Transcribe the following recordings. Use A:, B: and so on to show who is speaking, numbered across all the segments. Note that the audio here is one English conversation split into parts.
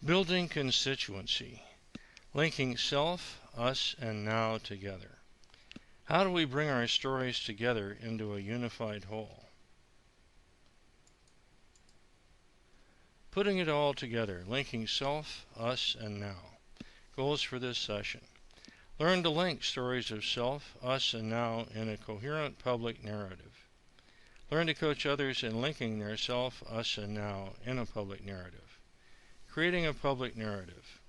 A: Building constituency, linking self, us, and now together. How do we bring our stories together into a unified whole? Putting it all together, linking self, us, and now. Goals for this session. Learn to link stories of self, us, and now in a coherent public narrative. Learn to coach others in linking their self, us, and now in a public narrative. Creating a public narrative.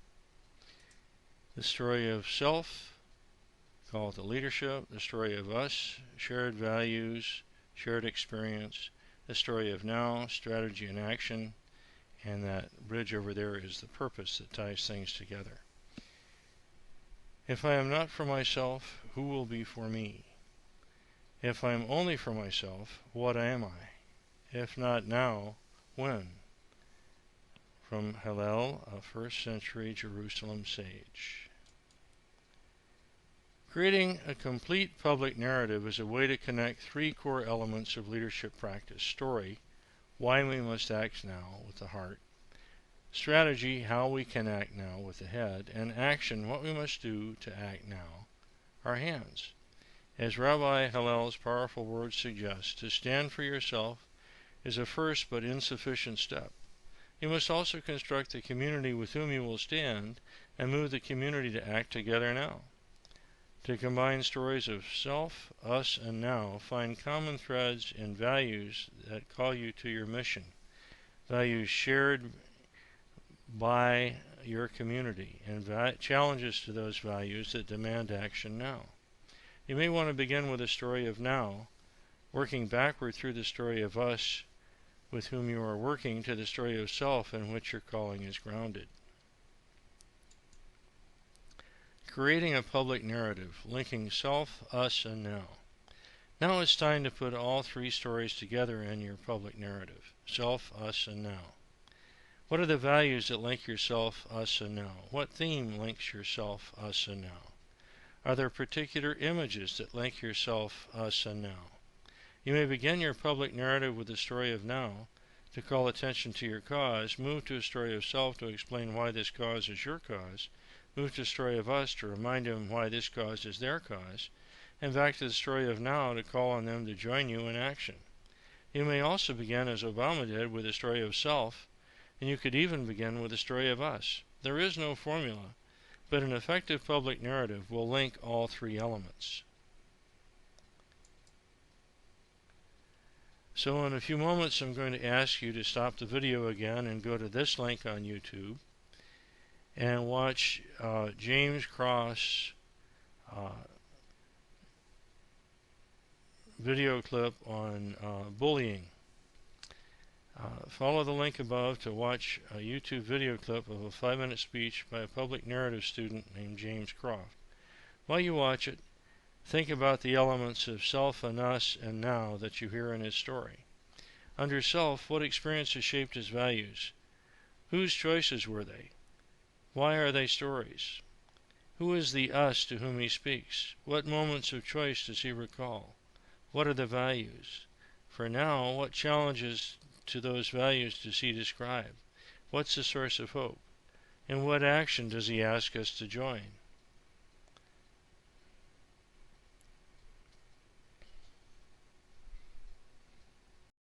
A: The story of self, call it the leadership. The story of us, shared values, shared experience. The story of now, strategy and action. And that bridge over there is the purpose that ties things together. If I am not for myself, who will be for me? If I am only for myself, what am I? If not now, when? From Hillel, a first century Jerusalem sage. Creating a complete public narrative is a way to connect three core elements of leadership practice: story, why we must act now, with the heart; strategy, how we can act now, with the head; and action, what we must do to act now, our hands. As Rabbi Hillel's powerful words suggest, to stand for yourself is a first but insufficient step. You must also construct the community with whom you will stand and move the community to act together now. To combine stories of self, us, and now, find common threads in values that call you to your mission, values shared by your community, and challenges to those values that demand action now. You may want to begin with a story of now, working backward through the story of us with whom you are working to the story of self in which your calling is grounded. Creating a public narrative, linking self, us, and now. Now it's time to put all three stories together in your public narrative: self, us, and now. What are the values that link yourself, us, and now? What theme links yourself, us, and now? Are there particular images that link yourself, us, and now? You may begin your public narrative with the story of now to call attention to your cause, move to a story of self to explain why this cause is your cause, move to a story of us to remind them why this cause is their cause, and back to the story of now to call on them to join you in action. You may also begin, as Obama did, with a story of self, and you could even begin with a story of us. There is no formula, but an effective public narrative will link all three elements. So in a few moments I'm going to ask you to stop the video again and go to this link on YouTube and watch James Cross video clip on bullying. Follow the link above to watch a YouTube video clip of a 5-minute speech by a public narrative student named James Croft. While you watch it, think about the elements of self and us and now that you hear in his story. Under self, what experiences shaped his values? Whose choices were they? Why are they stories? Who is the us to whom he speaks? What moments of choice does he recall? What are the values? For now, what challenges to those values does he describe? What's the source of hope? In what action does he ask us to join?